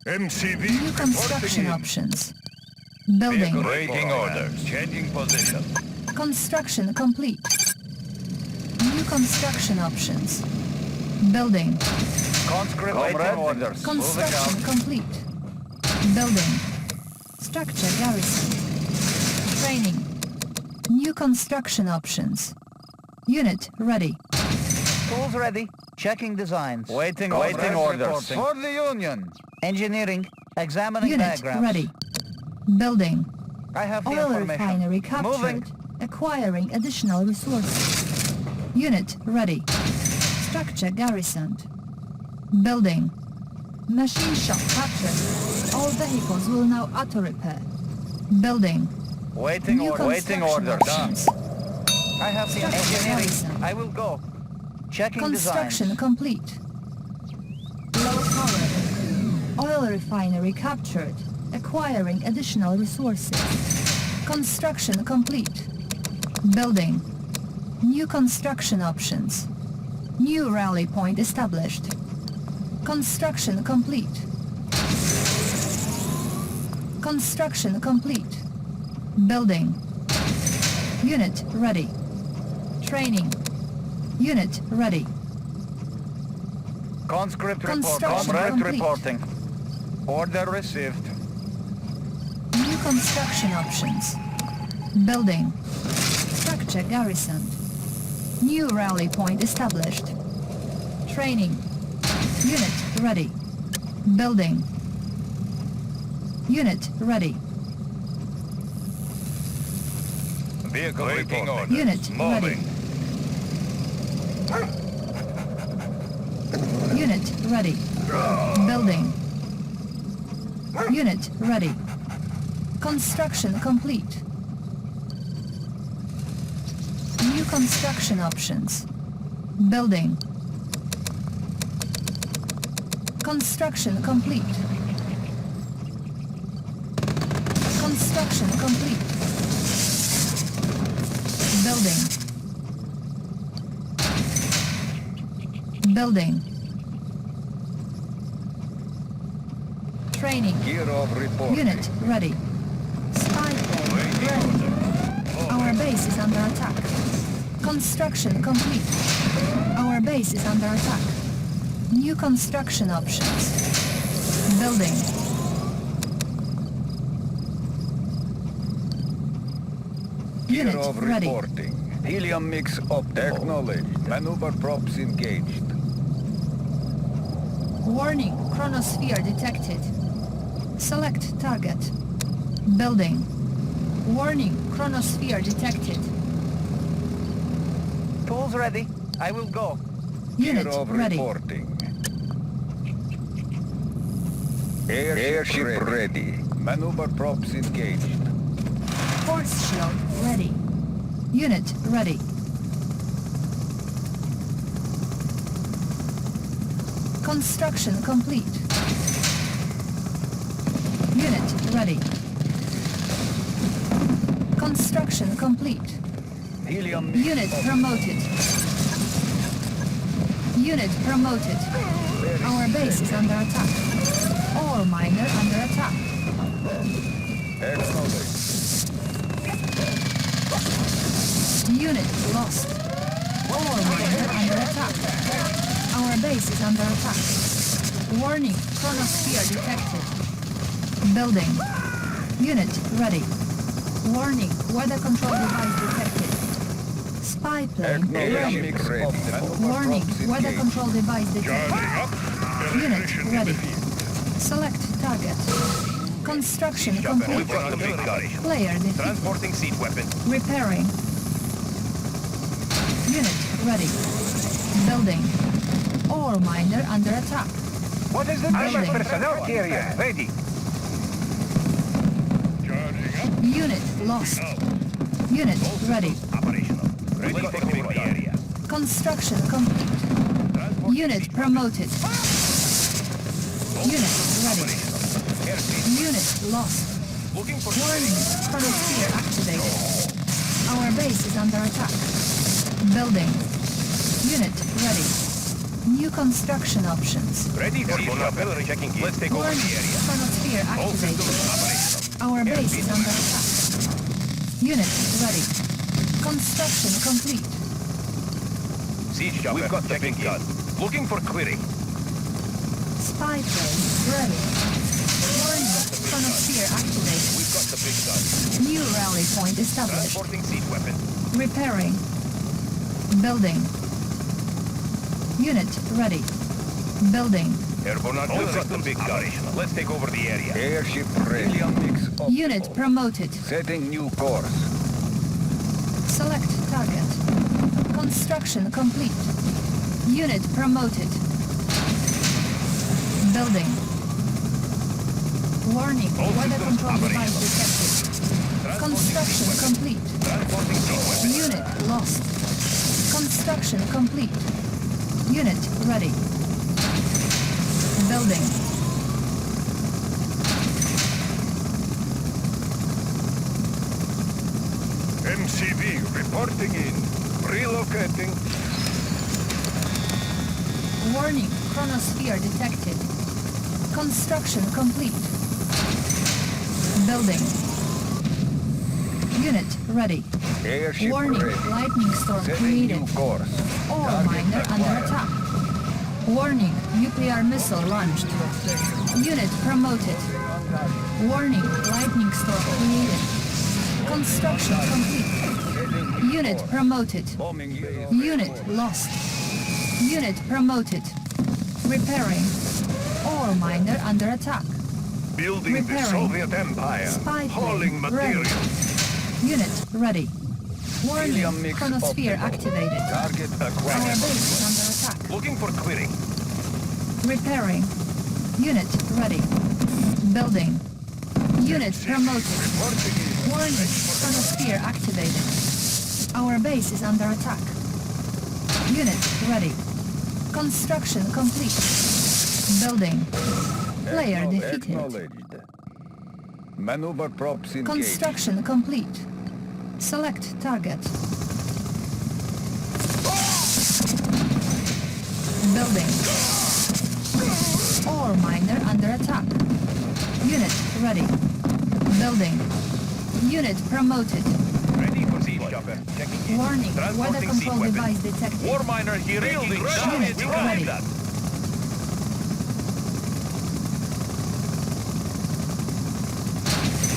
MCV New construction options. Building. Waiting orders. Changing position. Construction complete. New construction options. Building. Conscript waiting orders. Construction complete. Building. Structure garrison. Training. New construction options. Unit ready. Tools ready. Checking designs. Waiting orders. For the Union. Engineering. Examining Unit diagrams. ready. Building. I have the Oil information. refinery captured. Moving. Acquiring additional resources. Unit ready. Structure garrisoned. Building. Machine shop captured. All vehicles will now auto-repair. Building. Waiting New orders. construction options. I have the Structure engineering. garrison. I will go. Checking Construction designs. complete. Low power. Oil refinery captured. Acquiring additional resources. Construction complete. Building. New construction options. New rally point established. Construction complete. Construction complete. Building. Unit ready. Training. Unit ready. Conscript report. Construction Comrade complete. reporting. Order received. New construction options. Building. Structure garrisoned. New rally point established. Training. Unit ready. Building. Unit ready. Vehicle waiting orders. Unit ready. Moving. Unit ready. Building. Unit ready. Construction complete. New construction options. Building. Construction complete. Construction complete. Building. Building. Training. Gear of report. Unit ready. Spy plane ready. Our base is under attack. Construction complete. Our base is under attack. New construction options. Building. Unit Gear of ready. reporting. Helium mix optimal. Acknowledged. Maneuver props engaged. Warning, chronosphere detected. Select target. Building. Warning, chronosphere detected. Tools ready. I will go. Unit Gear of ready. reporting. Airship ready. Maneuver props engaged. Force shield ready. Unit ready. Construction complete. Unit ready. Construction complete. Helium mix Unit optimal. promoted. Unit promoted. Our base is under attack. Ore miner under attack. Acknowledged. Unit lost. Ore miner under attack. Our base is under attack. Warning, chronosphere detected. Building. Unit ready. Warning, weather control device detected. Spy plane ready. Helium mix optimal. Warning, weather control device detected. Unit ready. Select target. Construction complete. We've got the big guy. Player defeated. Transporting seat weapon. Repairing. Unit ready. Building. Ore miner under attack. What is the Building. personnel carrier? Ready. Unit lost. Unit ready. Operational. Ready for the area. Construction complete. Unit promoted. Unit ready. Unit lost. Looking for Warning, chronosphere activated. Our base is under attack. Building. Unit ready. New construction options. Ready for artillery checking in. Let's take over Warning, the area. chronosphere All activated. systems operational. Our base is Airspeed under attack. Unit ready. Construction complete. Siege chopper. We've got the big gun. Looking for clearing. Spy plane ready. Warning, chronosphere activated. We've got the big gun. New rally point established. Transporting siege weapon. Repairing. Building. Unit ready. Building. Airborne artillery systems operational. Let's take over the area. Airship ready. Helium mix optimal. Unit promoted. Setting new course. Select target. Construction complete. Unit promoted. Building. Warning, All weather systems control device operational. detected. Construction complete. Transporting siege weapon. Unit lost. Construction complete. Unit ready. Building. MCV reporting in. Relocating. Warning, chronosphere detected. Construction complete. Building. Unit ready. Airship Warning, ready. lightning storm Setting created. new course. Ore Target miner under acquired. attack. Warning, nuclear missile launched. Unit promoted. Warning, lightning storm created. Construction complete. Setting new Unit course. promoted. Bombing base. Unit lost. Unit promoted. Repairing. Ore miner under attack. Building the Repairing. Soviet Empire. Spy plane Hauling ready. materials. Unit ready. Warning, Helium mix chronosphere optimal. activated. Target Our acquired. base is under attack. Looking for clearing. Repairing. Unit ready. Building. Unit promoted. Reporting in. Warning, chronosphere activated. Our base is under attack. Unit ready. Construction complete. Building. Player defeated. Acknowledged. Maneuver props engaged. Construction complete. Select target. Building. Ore miner under attack. Unit ready. Building. Unit promoted. Ready for siege chopper. Checking in. Warning, weather Transporting siege control weapon. device detected. War miner here. Building. Unit We ready. got that.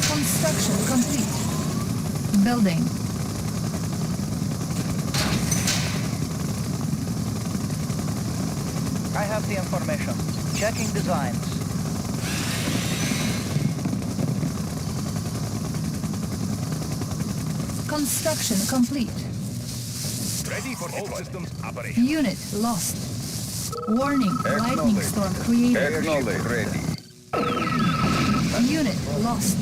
Construction complete. Building. I have the information. Checking designs. Construction complete. Ready for all systems operational. Unit lost. Warning, lightning Acknowledged. storm created. Acknowledged. Ready. Unit lost.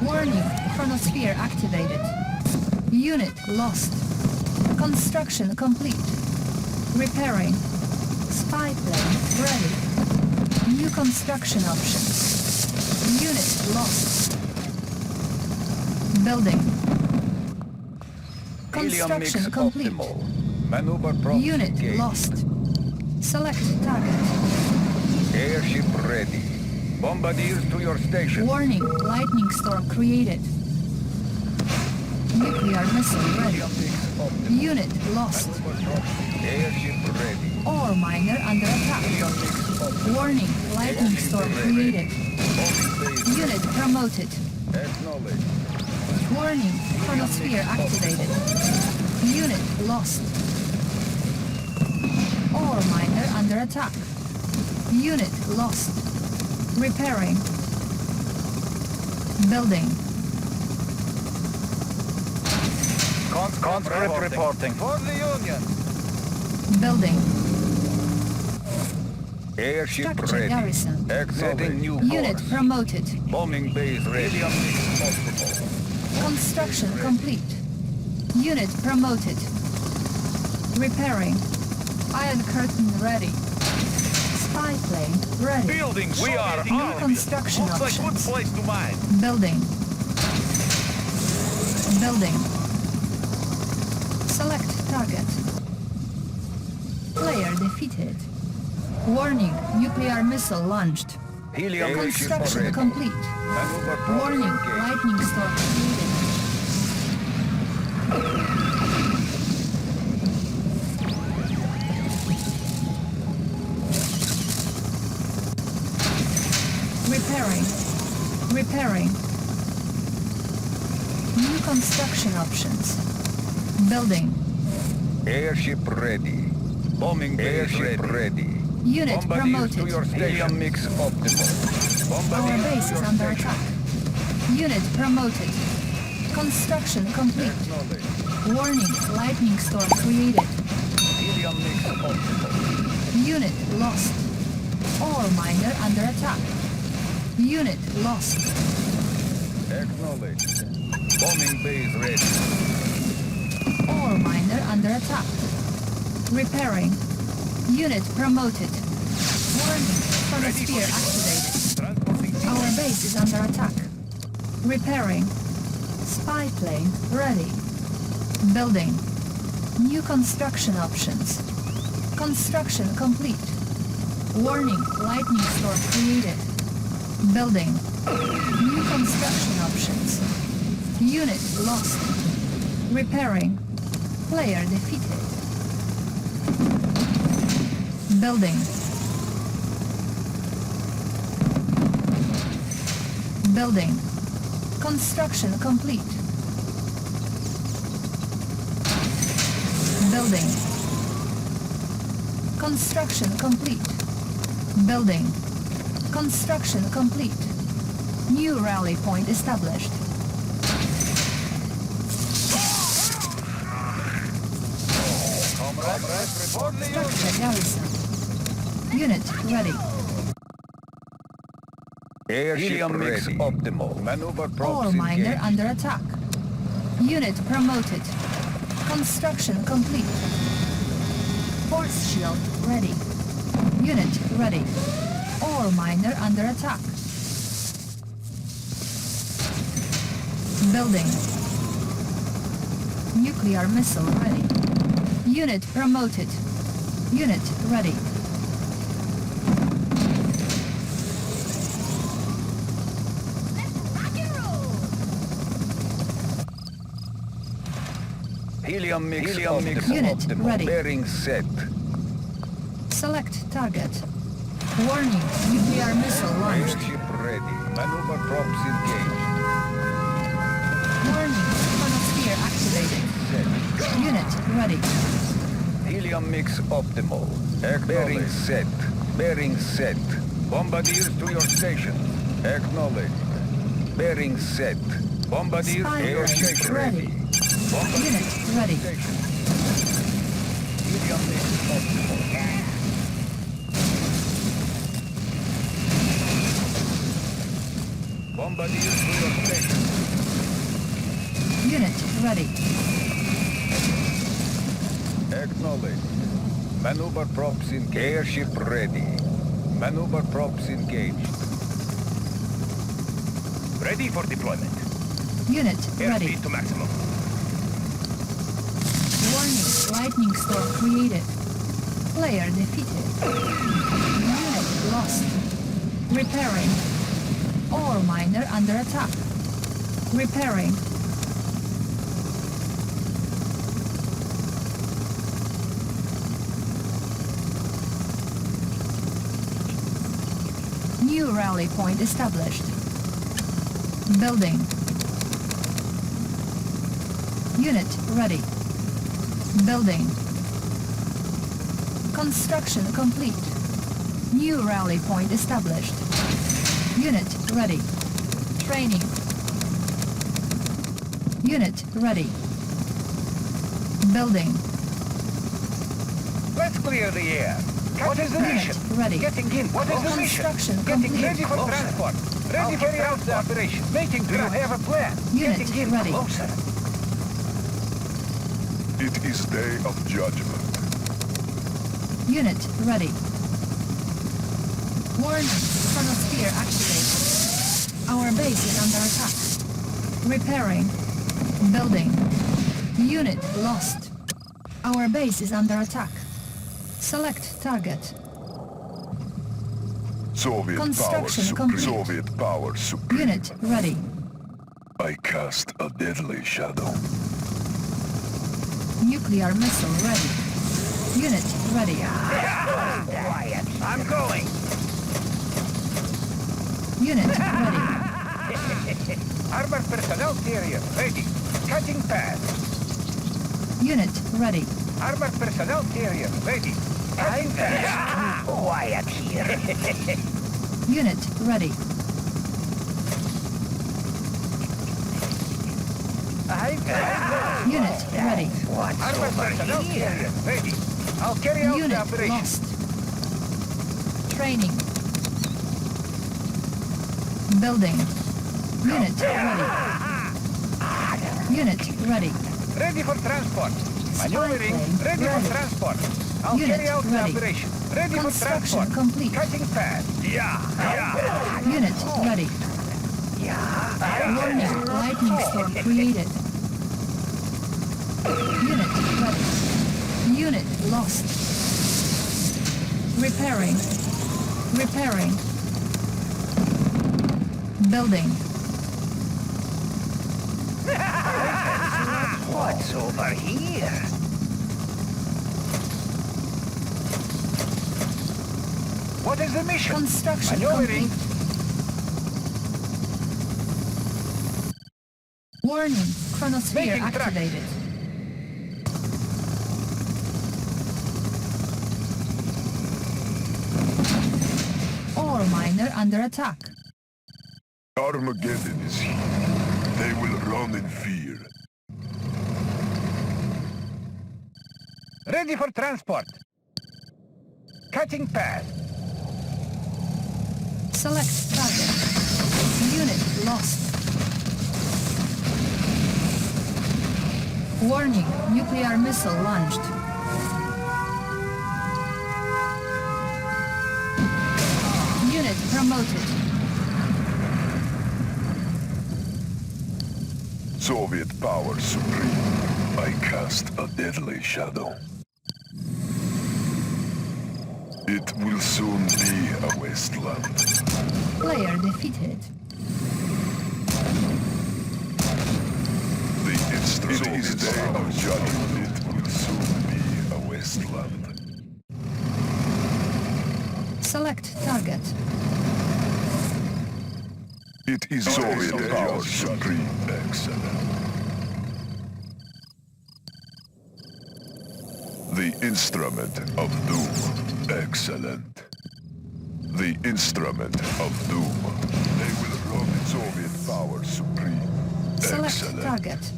Warning, chronosphere activated. Unit lost. Construction complete. Repairing. Spy plane ready. New construction options. Unit lost. Building. Helium mix Construction complete. optimal. Maneuver props Unit engaged. lost. Select target. Airship ready. Bombardiers to your station. Warning, lightning storm created. Nuclear missile ready. Unit lost. Airship ready. Ore miner under attack. Warning, lightning storm created. Unit promoted. Acknowledged. Warning, chronosphere activated. Unit lost. Ore miner under attack. Unit lost. Repairing. Building. Conscript reporting. For the Union. Building. Airship Structure ready. garrison. Setting new Unit course. promoted. Bombing base ready. Construction complete. Unit promoted. Repairing. Iron curtain ready. Spy plane ready. Building. We are New armed. construction Looks like good options. place to mine. Building. Building. Select target. Player defeated. Warning, nuclear missile launched. Helium airship Construction ready. complete. Maneuver props Warning, engaged. lightning storm created. Repairing. New construction options. Building. Airship ready. Bombing airship ready. Unit Bombardiers promoted. to your station. Mix optimal. Our Bombardiers base to is your under station. attack. Unit promoted. Construction complete. Acknowledge. Warning, lightning storm created. Helium mix optimal. Unit lost. Ore miner under attack. Unit lost. Acknowledge. Bombing base ready. Ore miner under attack. Repairing. Unit promoted. Warning, chronosphere activated. Transporting Our base is under attack. Repairing. Spy plane ready. Building. New construction options. Construction complete. Warning, lightning storm created. Building. New construction options. Unit lost. Repairing. Player defeated. Building. Building. Construction complete. Building. Construction complete. Building. Construction complete. New rally point established. Structure garrison. Unit ready. Airship helium mix optimal. Maneuver props Ore miner engaged. under attack. Unit promoted. Construction complete. Force shield ready. Unit ready. Ore miner under attack. Building. Nuclear missile ready. Unit promoted. Unit ready. Helium mix Unit optimal. ready. Bearing set. Select target. Warning, nuclear missile launched. Airship ready. Maneuver props engaged. Warning, chronosphere activated. Set. Unit ready. Helium mix optimal. Bearing set. Bearing set. Bombardiers to your station. Acknowledge. Bearing set. Bombardiers Spy airship plane ready. ready. Unit ready. Station. Helium mix optimal. Bombardiers to your station. Unit ready. Acknowledge. Maneuver props engaged. Airship ready. Maneuver props engaged. ready for deployment. Unit ready. Airspeed to maximum. Warning, lightning storm created. Player defeated. Unit lost. Repairing. Ore miner under attack. Repairing. New rally point established. Building. Unit ready. Building. Construction complete. New rally point established. Unit ready. Training. Unit ready. Building. Let's clear the air. What is the Unit mission? ready. Getting in. What is the mission? Construction Getting complete. ready for transport. Ready for the operation. Making. Do you have a plan? Unit Getting in ready. closer. It is day of judgment. Unit ready. Warning, chronosphere activated. Our base is under attack. Repairing. Building. Unit lost. Our base is under attack. Select target. Soviet power Construction supreme. complete. Soviet power supreme. Unit ready. I cast a deadly shadow. Nuclear missile ready. Unit ready. Quiet. I'm going. Unit ready. Armored personnel carrier ready. Cutting path. Unit ready. Armored personnel carrier ready. Cutting path. Quiet here. Unit ready. Unit ready. Armored personnel carrier ready. I'll carry out the Unit operation. lost. Training. Building. Unit ready. Unit ready. Ready for transport. Maneuvering. plane Ready ready. for transport. I'll Unit carry out the ready. operation. Ready for Construction transport. complete. Cutting path. Unit ready. Warning, lightning storm created. Unit ready. Unit lost. Repairing. Repairing. Building. What's over here? What is the mission? Construction Maneuvering. complete. Warning, chronosphere Making track. activated. Ore miner under attack. Armageddon is here. They will run in fear. Ready for transport. Cutting path. Select target. Unit lost. Warning, nuclear missile launched. Unit promoted. Soviet power supreme. I cast a deadly shadow. It will soon be a wasteland. Player defeated. The instrument is day of judgment. It will soon be a wasteland. Select target. It is Soviet power supreme. Excellent. The instrument of doom. Excellent. The instrument of doom. They will run in Soviet power supreme. Select Excellent. target.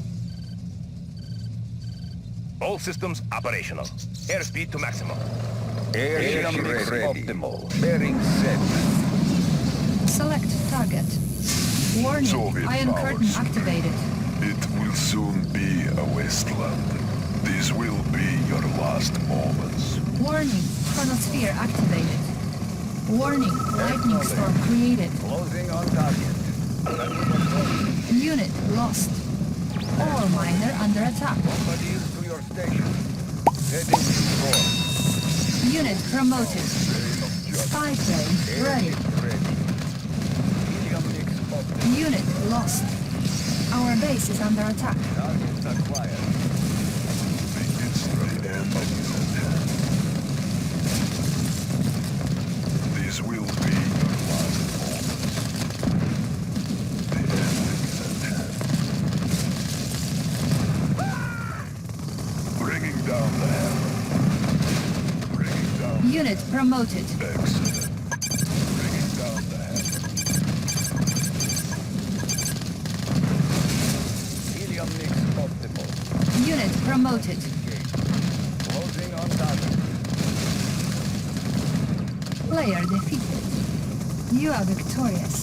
All systems operational. Airspeed to maximum. Airship ready. Optimal. Bearing set. Select target. Warning, Soviet iron curtain powers. activated. It will soon be a wasteland. These will be your last moments. Warning, chronosphere activated. Warning, lightning storm created. Closing on target. Unit lost. Ore miner under attack. Bombardiers to your station. Heading to core. Unit promoted. Spy plane ready. Ready. Helium mix optimal. Unit lost. Our base is under attack. Targets acquired. The instrument of doom. These will be your last moments. The end is at hand. Bringing down the hammer. Bringing down Unit promoted. excellent. Bringing down the hammer. Helium mix optimal. Unit promoted. Engage. Closing on target. Player defeated. You are victorious.